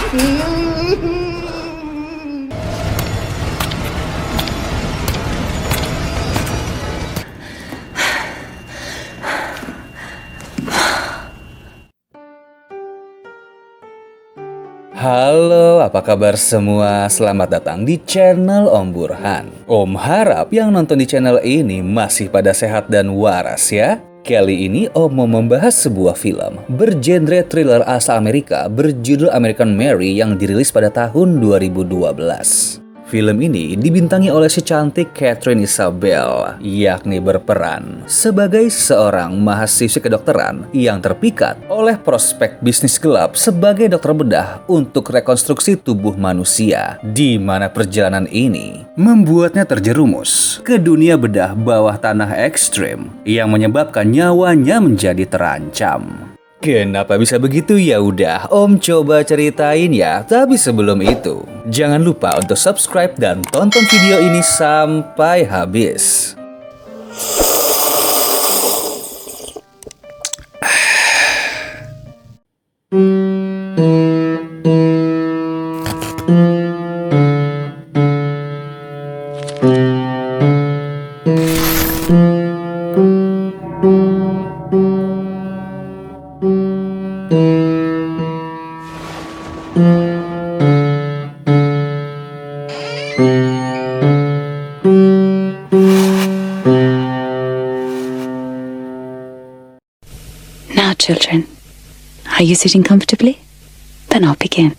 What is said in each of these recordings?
Halo, apa kabar semua? Selamat datang di channel Om Burhan. Om harap yang nonton di channel ini masih pada sehat dan waras ya. Kali ini Om mau membahas sebuah film bergenre thriller asal Amerika berjudul American Mary yang dirilis pada tahun 2012. Film ini dibintangi oleh si cantik Katharine Isabelle, yakni berperan sebagai seorang mahasiswi kedokteran yang terpikat oleh prospek bisnis gelap sebagai dokter bedah untuk rekonstruksi tubuh manusia, di mana perjalanan ini membuatnya terjerumus ke dunia bedah bawah tanah ekstrim yang menyebabkan nyawanya menjadi terancam. Kenapa bisa begitu? Ya udah, Om coba ceritain ya. Tapi sebelum itu, jangan lupa untuk subscribe dan tonton video ini sampai habis. Now, children, are you sitting comfortably? Then I'll begin.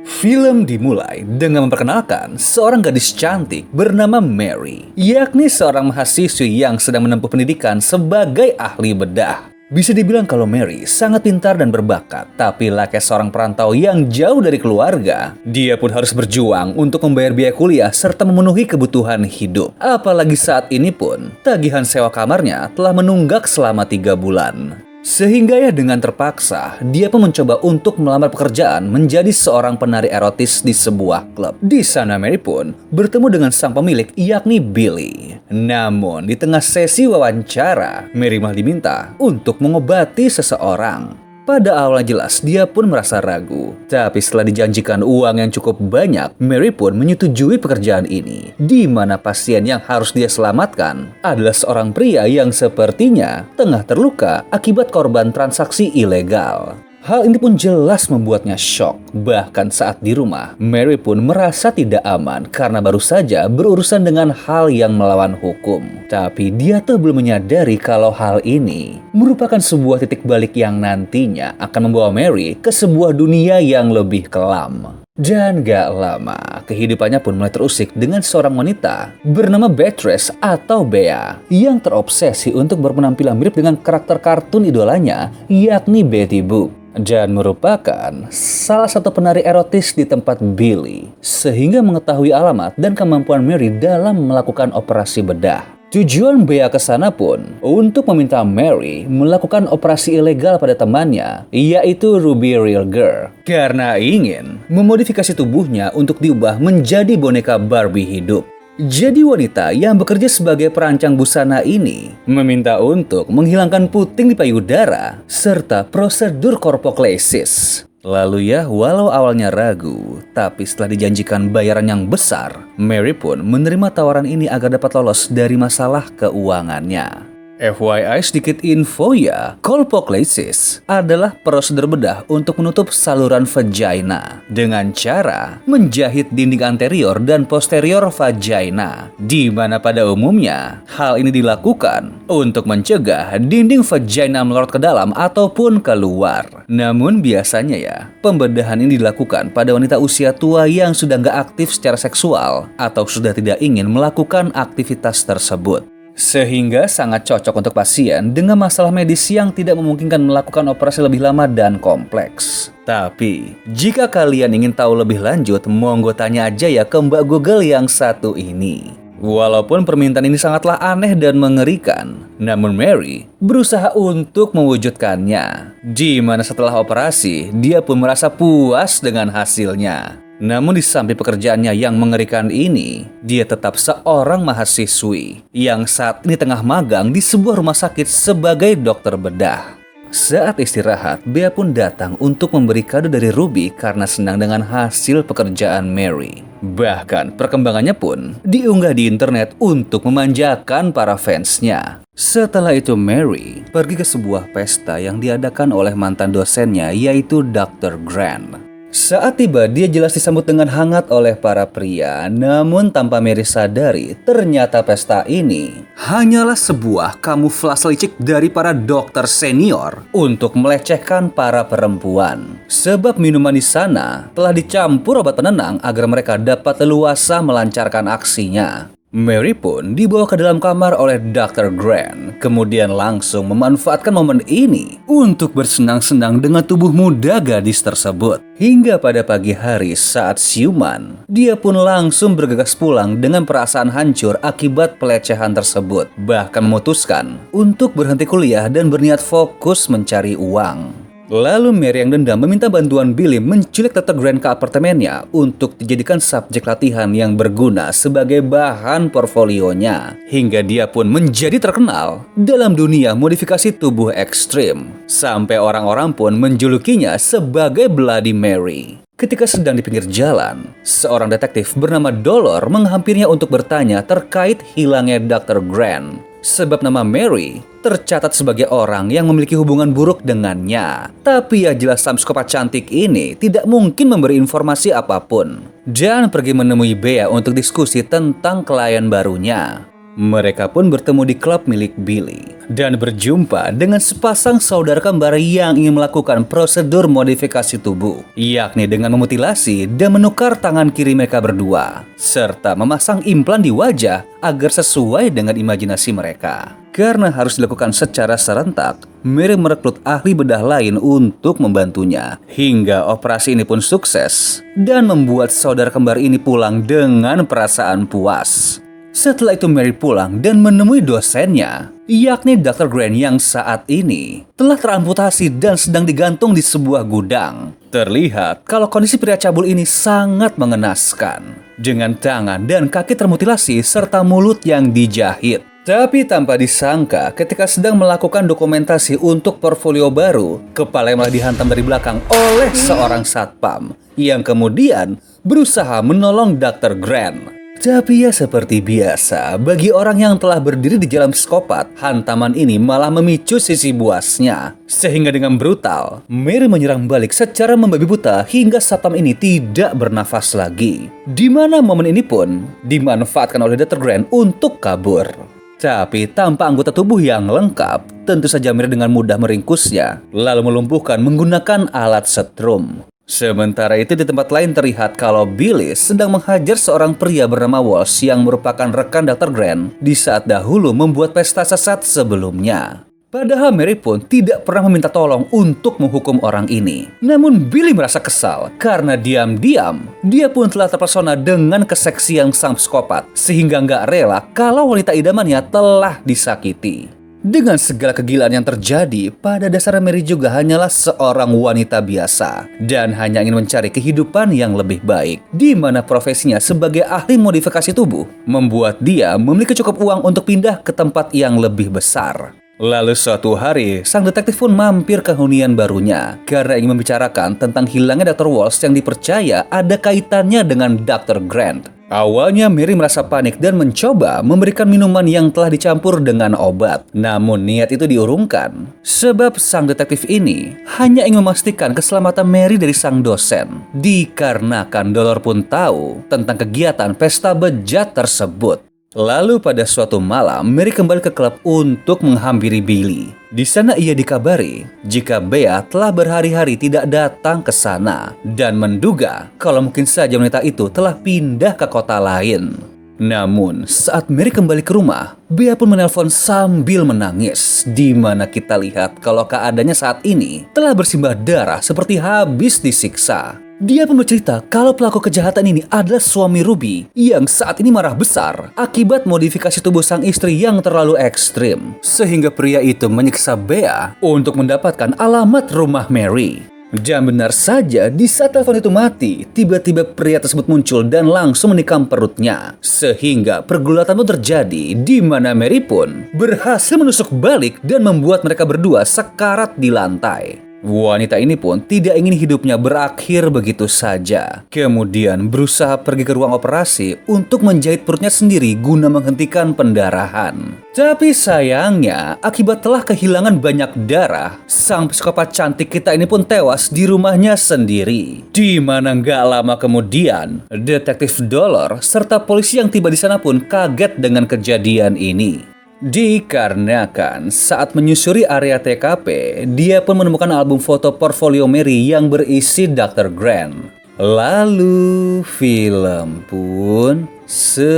Film dimulai dengan memperkenalkan seorang gadis cantik bernama Mary, yakni seorang mahasiswi yang sedang menempuh pendidikan sebagai ahli bedah. Bisa dibilang kalau Mary sangat pintar dan berbakat, tapi layaknya seorang perantau yang jauh dari keluarga, dia pun harus berjuang untuk membayar biaya kuliah serta memenuhi kebutuhan hidup. Apalagi saat ini pun, tagihan sewa kamarnya telah menunggak selama 3 bulan. Sehingga ya dengan terpaksa, dia pun mencoba untuk melamar pekerjaan menjadi seorang penari erotis di sebuah klub. Di sana Mary pun bertemu dengan sang pemilik yakni Billy. Namun di tengah sesi wawancara, Mary malah diminta untuk mengobati seseorang. Pada awalnya jelas dia pun merasa ragu, tapi setelah dijanjikan uang yang cukup banyak, Mary pun menyetujui pekerjaan ini, di mana pasien yang harus dia selamatkan adalah seorang pria yang sepertinya tengah terluka akibat korban transaksi ilegal. Hal ini pun jelas membuatnya syok. Bahkan saat di rumah, Mary pun merasa tidak aman karena baru saja berurusan dengan hal yang melawan hukum. Tapi dia tuh belum menyadari kalau hal ini merupakan sebuah titik balik yang nantinya akan membawa Mary ke sebuah dunia yang lebih kelam. Dan gak lama, kehidupannya pun mulai terusik dengan seorang wanita bernama Beatrice atau Bea yang terobsesi untuk berpenampilan mirip dengan karakter kartun idolanya yakni Betty Boop. Dan merupakan salah satu penari erotis di tempat Billy, sehingga mengetahui alamat dan kemampuan Mary dalam melakukan operasi bedah. Tujuan Bea ke sana pun untuk meminta Mary melakukan operasi ilegal pada temannya, yaitu Ruby Real Girl, karena ingin memodifikasi tubuhnya untuk diubah menjadi boneka Barbie hidup. Jadi wanita yang bekerja sebagai perancang busana ini meminta untuk menghilangkan puting di payudara serta prosedur korpoklesis. Lalu ya, walau awalnya ragu, tapi setelah dijanjikan bayaran yang besar, Mary pun menerima tawaran ini agar dapat lolos dari masalah keuangannya. FYI sedikit info ya, kolpoklesis adalah prosedur bedah untuk menutup saluran vagina dengan cara menjahit dinding anterior dan posterior vagina, di mana pada umumnya hal ini dilakukan untuk mencegah dinding vagina melorot ke dalam ataupun keluar. Namun biasanya ya, pembedahan ini dilakukan pada wanita usia tua yang sudah nggak aktif secara seksual atau sudah tidak ingin melakukan aktivitas tersebut. Sehingga sangat cocok untuk pasien dengan masalah medis yang tidak memungkinkan melakukan operasi lebih lama dan kompleks. Tapi, jika kalian ingin tahu lebih lanjut, monggo tanya aja ya ke Mbak Google yang satu ini. Walaupun permintaan ini sangatlah aneh dan mengerikan, namun Mary berusaha untuk mewujudkannya. Di mana setelah operasi, dia pun merasa puas dengan hasilnya. Namun di samping pekerjaannya yang mengerikan ini, dia tetap seorang mahasiswi yang saat ini tengah magang di sebuah rumah sakit sebagai dokter bedah. Saat istirahat, Bea pun datang untuk memberi kado dari Ruby karena senang dengan hasil pekerjaan Mary. Bahkan perkembangannya pun diunggah di internet untuk memanjakan para fansnya. Setelah itu Mary pergi ke sebuah pesta yang diadakan oleh mantan dosennya yaitu Dr. Grant. Saat tiba, dia jelas disambut dengan hangat oleh para pria. Namun tanpa Mary sadari, ternyata pesta ini hanyalah sebuah kamuflase licik dari para dokter senior untuk melecehkan para perempuan. Sebab minuman di sana telah dicampur obat penenang agar mereka dapat leluasa melancarkan aksinya. Mary pun dibawa ke dalam kamar oleh Dr. Grant, kemudian langsung memanfaatkan momen ini untuk bersenang-senang dengan tubuh muda gadis tersebut. Hingga pada pagi hari saat siuman, dia pun langsung bergegas pulang dengan perasaan hancur akibat pelecehan tersebut. Bahkan memutuskan untuk berhenti kuliah dan berniat fokus mencari uang. Lalu Mary yang dendam meminta bantuan Billy menculik Dr. Grant ke apartemennya untuk dijadikan subjek latihan yang berguna sebagai bahan portfolionya. Hingga dia pun menjadi terkenal dalam dunia modifikasi tubuh ekstrim. Sampai orang-orang pun menjulukinya sebagai Bloody Mary. Ketika sedang di pinggir jalan, seorang detektif bernama Dolor menghampirinya untuk bertanya terkait hilangnya Dr. Grant. Sebab nama Mary tercatat sebagai orang yang memiliki hubungan buruk dengannya. Tapi ya jelas sang psikopat cantik ini tidak mungkin memberi informasi apapun. Dan pergi menemui Bea untuk diskusi tentang klien barunya. Mereka pun bertemu di klub milik Billy dan berjumpa dengan sepasang saudara kembar yang ingin melakukan prosedur modifikasi tubuh, yakni dengan memutilasi dan menukar tangan kiri mereka berdua, serta memasang implan di wajah agar sesuai dengan imajinasi mereka. Karena harus dilakukan secara serentak, Mary merekrut ahli bedah lain untuk membantunya. Hingga operasi ini pun sukses dan membuat saudara kembar ini pulang dengan perasaan puas. Setelah itu Mary pulang dan menemui dosennya, yakni Dr. Grant yang saat ini telah teramputasi dan sedang digantung di sebuah gudang. Terlihat kalau kondisi pria cabul ini sangat mengenaskan, dengan tangan dan kaki termutilasi serta mulut yang dijahit. Tapi tanpa disangka ketika sedang melakukan dokumentasi untuk portfolio baru, kepala malah dihantam dari belakang oleh seorang satpam yang kemudian berusaha menolong Dr. Grant. Tapi ya seperti biasa, bagi orang yang telah berdiri di jalan psikopat, hantaman ini malah memicu sisi buasnya. Sehingga dengan brutal, Mary menyerang balik secara membabi buta hingga satpam ini tidak bernafas lagi. Di mana momen ini pun dimanfaatkan oleh Dr. Grant untuk kabur. Tapi tanpa anggota tubuh yang lengkap, tentu saja Mary dengan mudah meringkusnya, lalu melumpuhkan menggunakan alat setrum. Sementara itu di tempat lain terlihat kalau Billy sedang menghajar seorang pria bernama Walsh yang merupakan rekan Dr. Grant di saat dahulu membuat pesta sesat sebelumnya. Padahal Mary pun tidak pernah meminta tolong untuk menghukum orang ini. Namun Billy merasa kesal karena diam-diam dia pun telah terpesona dengan keseksian sang psikopat sehingga nggak rela kalau wanita idamannya telah disakiti. Dengan segala kegilaan yang terjadi, pada dasarnya Mary juga hanyalah seorang wanita biasa dan hanya ingin mencari kehidupan yang lebih baik, di mana profesinya sebagai ahli modifikasi tubuh membuat dia memiliki cukup uang untuk pindah ke tempat yang lebih besar. Lalu suatu hari, sang detektif pun mampir ke hunian barunya karena ingin membicarakan tentang hilangnya Dr. Walsh yang dipercaya ada kaitannya dengan Dr. Grant. Awalnya Mary merasa panik dan mencoba memberikan minuman yang telah dicampur dengan obat. Namun niat itu diurungkan, sebab sang detektif ini hanya ingin memastikan keselamatan Mary dari sang dosen. Dikarenakan Dolor pun tahu tentang kegiatan pesta bejat tersebut. Lalu pada suatu malam, Mary kembali ke klub untuk menghampiri Billy. Di sana ia dikabari jika Bea telah berhari-hari tidak datang ke sana dan menduga kalau mungkin saja wanita itu telah pindah ke kota lain. Namun saat Mary kembali ke rumah, Bea pun menelpon sambil menangis, di mana kita lihat kalau keadaannya saat ini telah bersimbah darah seperti habis disiksa. Dia pun bercerita kalau pelaku kejahatan ini adalah suami Ruby yang saat ini marah besar akibat modifikasi tubuh sang istri yang terlalu ekstrim. Sehingga pria itu menyiksa Bea untuk mendapatkan alamat rumah Mary. Dan benar saja, di saat telepon itu mati, tiba-tiba pria tersebut muncul dan langsung menikam perutnya. Sehingga pergulatan pun terjadi, di mana Mary pun berhasil menusuk balik dan membuat mereka berdua sekarat di lantai. Wanita ini pun tidak ingin hidupnya berakhir begitu saja. Kemudian berusaha pergi ke ruang operasi untuk menjahit perutnya sendiri guna menghentikan pendarahan. Tapi sayangnya, akibat telah kehilangan banyak darah, sang psikopat cantik kita ini pun tewas di rumahnya sendiri. Di mana nggak lama kemudian, detektif Dollar serta polisi yang tiba di sana pun kaget dengan kejadian ini. Dikarenakan saat menyusuri area TKP, dia pun menemukan album foto portfolio Mary yang berisi Dr. Grant. Lalu film pun selesai.